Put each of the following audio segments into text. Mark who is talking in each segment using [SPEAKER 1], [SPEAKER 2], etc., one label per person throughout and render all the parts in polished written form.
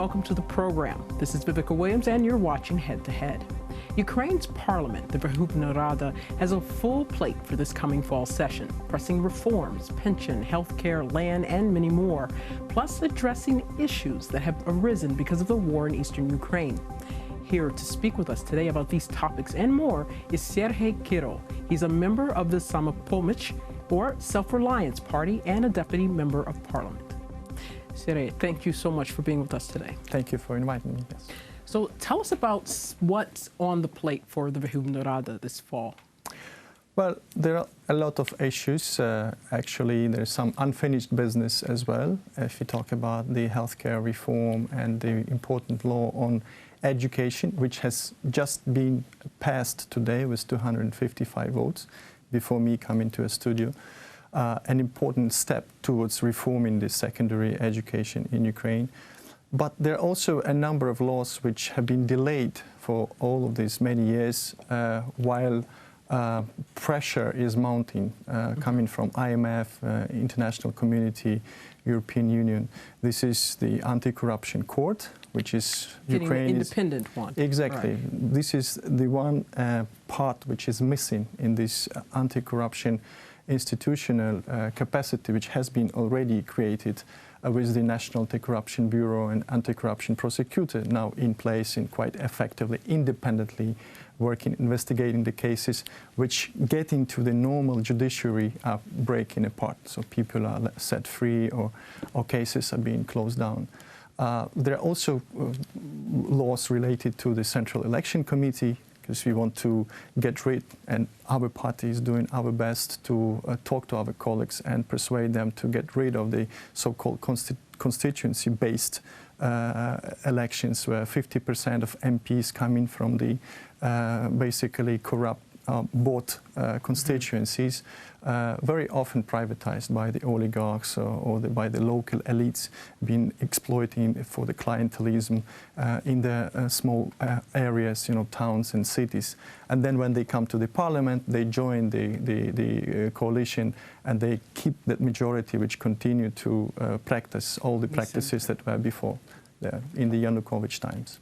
[SPEAKER 1] welcome to the program. This is Vivica Williams, and you're watching Head to Head. Ukraine's parliament, the Verkhovna Rada, has a full plate for this coming fall session, pressing reforms, pension, healthcare, land, and many more, plus addressing issues that have arisen because of the war in eastern Ukraine. Here to speak with us today about these topics and more is Serhiy Kiral. He's a member of the Samopomych, or Self-Reliance Party, and a deputy member of parliament. Serhiy, thank you so much for being with us today.
[SPEAKER 2] Thank you for inviting me. Yes.
[SPEAKER 1] So tell us about what's on the plate for the Verkhovna Rada this fall.
[SPEAKER 2] Well, there are a lot of issues. Actually, there's some unfinished business as well. If you talk about the healthcare reform and the important law on education, which has just been passed today with 255 votes before me coming to a studio. An important step towards reforming the secondary education in Ukraine. But there are also a number of laws which have been delayed for all of these many years while pressure is mounting coming from IMF, international community, European Union. This is the anti-corruption court, which is Ukraine.
[SPEAKER 1] Independent one.
[SPEAKER 2] Exactly.
[SPEAKER 1] Right.
[SPEAKER 2] This is the one part which is missing in this anti-corruption institutional capacity, which has been already created with the National Anti-Corruption Bureau and Anti-Corruption Prosecutor now in place and quite effectively, independently working, investigating the cases, which getting to the normal judiciary are breaking apart. So people are set free or cases are being closed down. There are also laws related to the Central Election Committee, because we want to get rid, and our party is doing our best to talk to our colleagues and persuade them to get rid of the so-called constituency-based elections, where 50% of MPs coming from the basically corrupt bought constituencies, very often privatized by the oligarchs or by the local elites, being exploiting for the clientelism in the small areas, towns and cities. And then when they come to the parliament, they join the coalition and they keep that majority which continue to practice all the practices that were before in the Yanukovych times.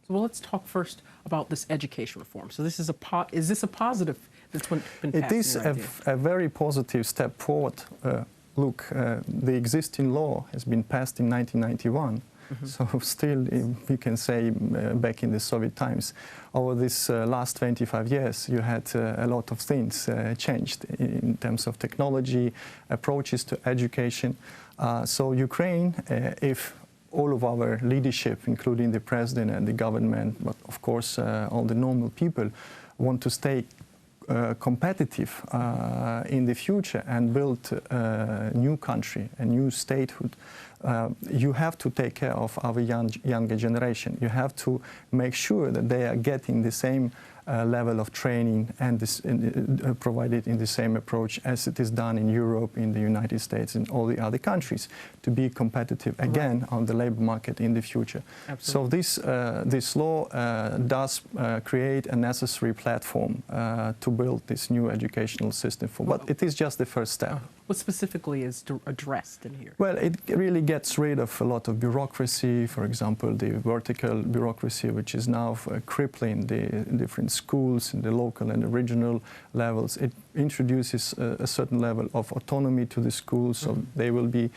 [SPEAKER 1] Well, let's talk first about this education reform. So this is is this a positive that's been passed?
[SPEAKER 2] It is a very positive step forward. Look, the existing law has been passed in 1991. So still, you can say, back in the Soviet times. Over this last 25 years, you had a lot of things changed in terms of technology, approaches to education. So Ukraine, if all of our leadership, including the president and the government, but of course all the normal people, want to stay competitive in the future and build a new country, a new statehood. You have to take care of our younger generation. You have to make sure that they are getting the same level of training and provided in the same approach as it is done in Europe, in the United States, and all the other countries, to be competitive again on the labor market in the future. Absolutely. So this law does create a necessary platform to build this new educational system for. But it is just the first step.
[SPEAKER 1] What specifically is addressed in here?
[SPEAKER 2] Well, it really gets rid of a lot of bureaucracy. For example, the vertical bureaucracy, which is now crippling the different schools in the local and the regional levels. It introduces a certain level of autonomy to the schools, so they will be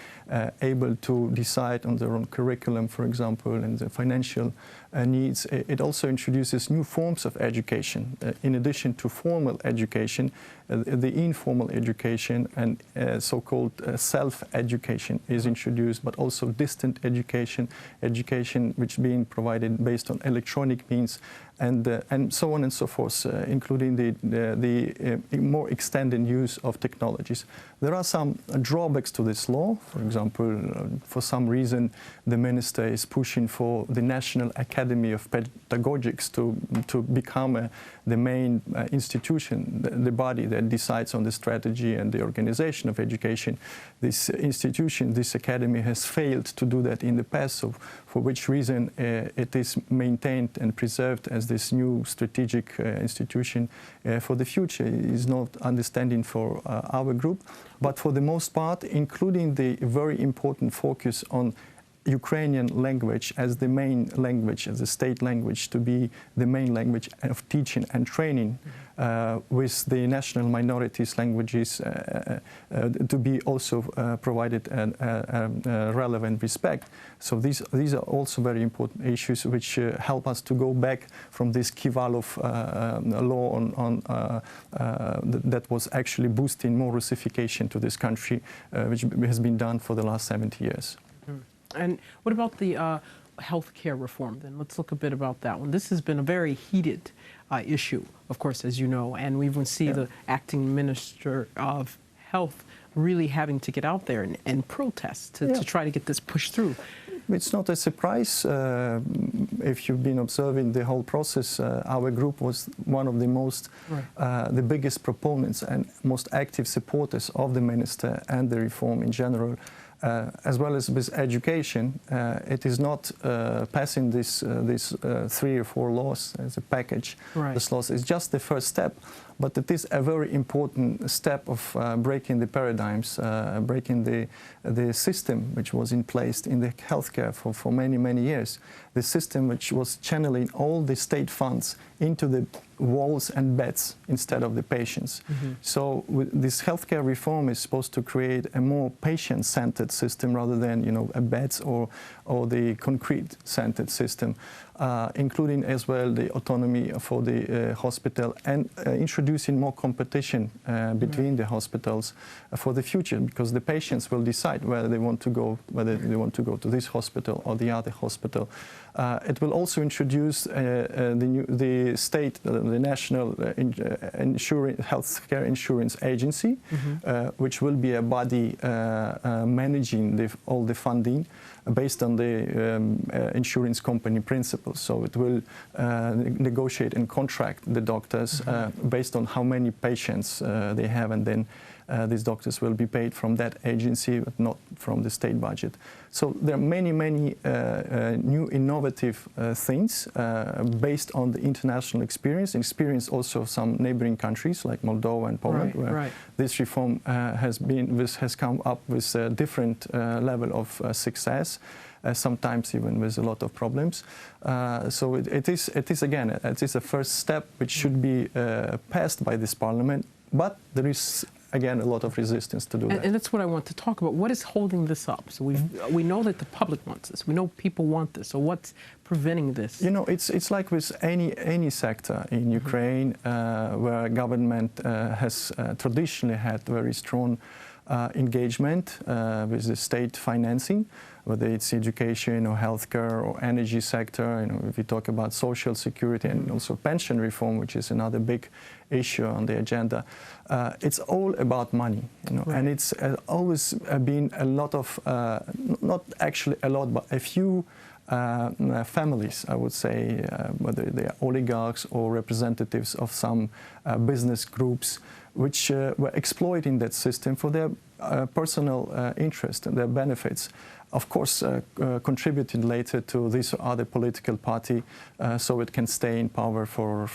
[SPEAKER 2] able to decide on their own curriculum, for example, and the financial needs. It also introduces new forms of education. In addition to formal education, the informal education and so-called self-education is introduced, but also distant education, education which being provided based on electronic means, and so on and so forth, including the more extended use of technologies. There are some drawbacks to this law. For example, for some reason, the minister is pushing for the National Academy of Pedagogics to become the main institution, the body that decides on the strategy and the organization of education. This institution, this academy, has failed to do that in the past, so for which reason it is maintained and preserved as this new strategic institution for the future. It is not understanding for our group, but for the most part, including the very important focus on Ukrainian language as the main language, as a state language, to be the main language of teaching and training, with the national minorities languages to be also provided relevant respect. So these are also very important issues which help us to go back from this Kivalov law that was actually boosting more Russification to this country, which has been done for the last 70 years.
[SPEAKER 1] And what about the healthcare reform then? Let's look a bit about that one. This has been a very heated issue, of course, as you know, and we even see the acting Minister of Health really having to get out there and protest to try to get this pushed through.
[SPEAKER 2] It's not a surprise if you've been observing the whole process. Our group was one of the most, the biggest proponents and most active supporters of the minister and the reform in general. As well as with education, it is not passing these 3 or 4 laws as a package. This law is just the first step, but it is a very important step of breaking the paradigms, breaking the system which was in place in the healthcare for many, many years. The system which was channeling all the state funds into the walls and beds instead of the patients. So this healthcare reform is supposed to create a more patient-centered system rather than, you know, a beds or the concrete-centered system, including as well the autonomy for the hospital and introducing more competition between the hospitals for the future, because the patients will decide whether they want to go to this hospital or the other hospital. It will also introduce the state, the national healthcare insurance agency, which will be a body managing all the funding based on the insurance company principles. So it will negotiate and contract the doctors based on how many patients they have, and then these doctors will be paid from that agency, but not from the state budget. So there are many, many new innovative things based on the international experience also of some neighboring countries like Moldova and Poland, where this reform has come up with a different level of success. Sometimes even with a lot of problems. So it is a first step which should be passed by this parliament, but there is again a lot of resistance to do that.
[SPEAKER 1] And that's what I want to talk about. What is holding this up? So we know that the public wants this. We know people want this. So what's preventing this?
[SPEAKER 2] You know, it's like with any sector in Ukraine where government has traditionally had very strong engagement with the state financing, whether it's education or healthcare or energy sector. You know, if you talk about social security and also pension reform, which is another big issue on the agenda, it's all about money. You know, and it's always been a lot of, not actually a lot, but a few families, I would say, whether they are oligarchs or representatives of some business groups, which were exploiting that system for their personal interest and their benefits. Of course, contributed later to this or other political party, so it can stay in power for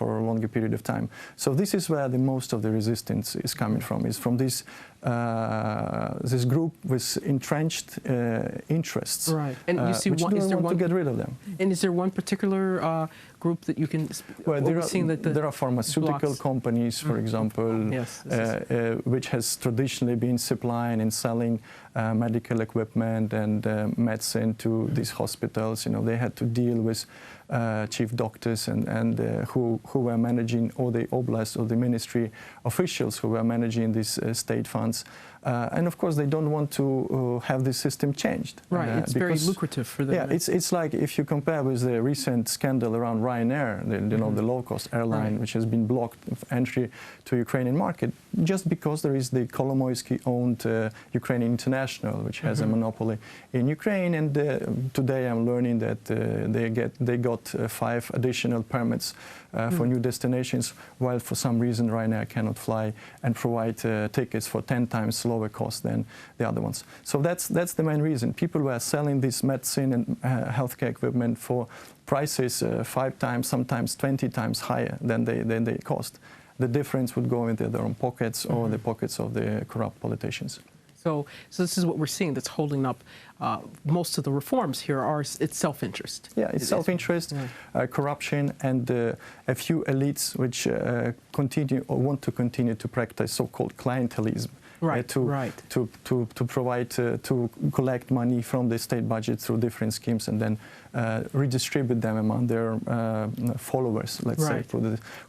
[SPEAKER 2] a longer period of time. So this is where the most of the resistance is coming from, is from this this group with entrenched interests.
[SPEAKER 1] Right, and you see,
[SPEAKER 2] which want to get rid of them.
[SPEAKER 1] And is there one particular group that you can?
[SPEAKER 2] Well, there are pharmaceutical companies, for example, which has traditionally been supplying and selling medical equipment and medicine to these hospitals. You know, they had to deal with chief doctors and who were managing, or the oblast or the ministry officials who were managing these state funds. And of course, they don't want to have this system changed.
[SPEAKER 1] Right, it's very lucrative for them.
[SPEAKER 2] Yeah, it's like if you compare with the recent scandal around Ryanair, the low-cost airline, which has been blocked of entry to Ukrainian market, just because there is the Kolomoisky-owned Ukrainian International, which has a monopoly in Ukraine. And today I'm learning that they got 5 additional permits for new destinations, while for some reason Ryanair cannot fly and provide tickets for 10 times lower cost than the other ones. So that's the main reason. People were selling this medicine and healthcare equipment for prices 5 times, sometimes 20 times higher than they cost. The difference would go into their own pockets or the pockets of the corrupt politicians.
[SPEAKER 1] So this is what we're seeing that's holding up most of the reforms here are it's self-interest.
[SPEAKER 2] Yeah, it's self-interest, corruption, and a few elites which continue or want to continue to practice so-called clientelism. To provide, to collect money from the state budget through different schemes and then redistribute them among their followers, let's say,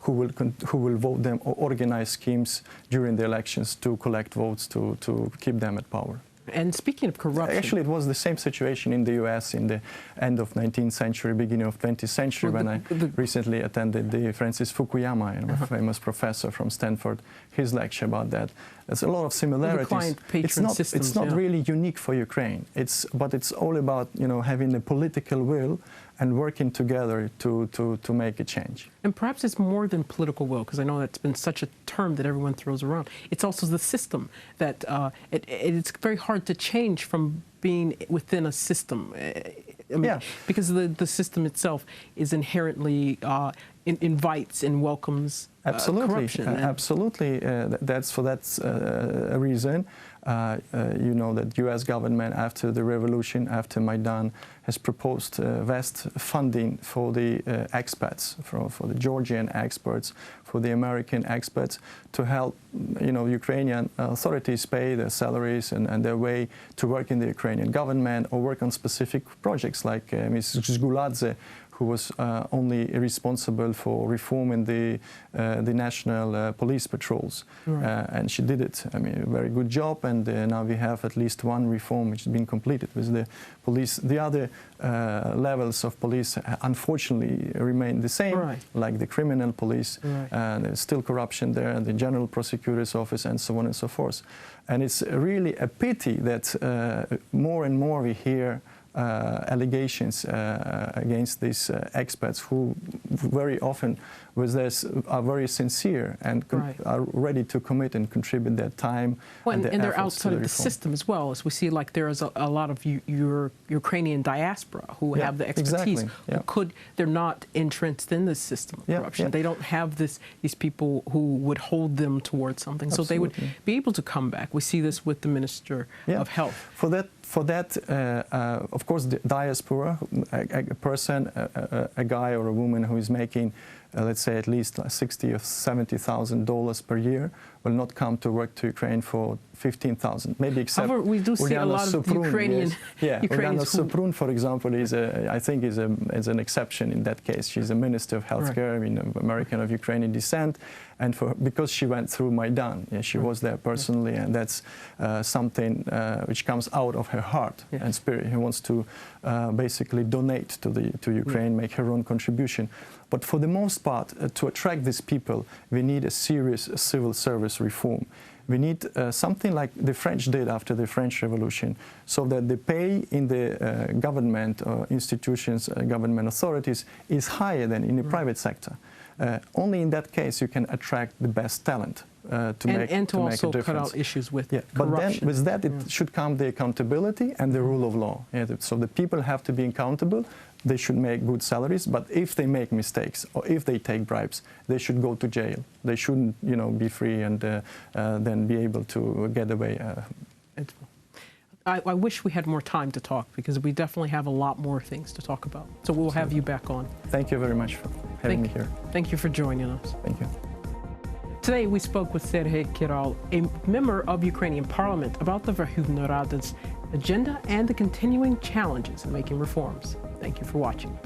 [SPEAKER 2] who will vote them or organize schemes during the elections to collect votes to keep them at power.
[SPEAKER 1] And speaking of corruption...
[SPEAKER 2] Actually, it was the same situation in the U.S. in the end of 19th century, beginning of 20th century, when I recently attended the Francis Fukuyama, a famous professor from Stanford, his lecture about that. There's a lot of similarities.
[SPEAKER 1] Client-patron systems,
[SPEAKER 2] it's not really unique for Ukraine. But it's all about having the political will and working together to make a change.
[SPEAKER 1] And perhaps it's more than political will, because I know that's been such a term that everyone throws around. It's also the system that it's very hard to change from being within a system. I mean, because the system itself is inherently invites and welcomes corruption.
[SPEAKER 2] Absolutely. That's a reason. You know that U.S. government, after the revolution, after Maidan, has proposed vast funding for the expats, for the Georgian experts, for the American experts, to help Ukrainian authorities pay their salaries and their way to work in the Ukrainian government or work on specific projects like Ms. Zguladze, who was only responsible for reforming the national police patrols. And she did it, I mean, a very good job, and now we have at least one reform which has been completed with the police. The other levels of police, unfortunately, remain the same, like the criminal police. There's still corruption there, the General Prosecutor's Office, and so on and so forth. And it's really a pity that more and more we hear allegations against these experts who very often are very sincere and are ready to commit and contribute their time and
[SPEAKER 1] they're outside of the system as well, as we see like there is a lot of your Ukrainian diaspora who have the expertise. They're not entrenched in this system of corruption. They don't have these people who would hold them towards something. So they would be able to come back. We see this with the Minister of Health.
[SPEAKER 2] For that, of course, the diaspora, a person, a guy or a woman who is making, let's say, at least $60,000 or $70,000 per year, will not come to work to Ukraine for $15,000, maybe except.
[SPEAKER 1] However, we do see a lot of Ukrainians.
[SPEAKER 2] Uliana Suprun, for example, I think is an exception in that case. She's a minister of healthcare, I mean, American of Ukrainian descent, and because she went through Maidan, she was there personally, and that's something which comes out of her heart and spirit. She wants to basically donate to Ukraine, make her own contribution. But for the most part, to attract these people, we need a serious civil service reform. We need something like the French did after the French Revolution, so that the pay in the government institutions, government authorities, is higher than in the private sector. Only in that case you can attract the best talent to make a difference.
[SPEAKER 1] Cut out issues with corruption.
[SPEAKER 2] But then with that it should come the accountability and the rule of law. So the people have to be accountable. They should make good salaries, but if they make mistakes or if they take bribes, they should go to jail. They shouldn't, be free and then be able to get away.
[SPEAKER 1] I wish we had more time to talk, because we definitely have a lot more things to talk about. So we'll have you back on.
[SPEAKER 2] Thank you very much for having me here.
[SPEAKER 1] Thank you for joining us.
[SPEAKER 2] Thank you.
[SPEAKER 1] Today we spoke with Serhiy Kiral, a member of Ukrainian parliament, about the Verkhovna Rada's agenda and the continuing challenges in making reforms. Thank you for watching.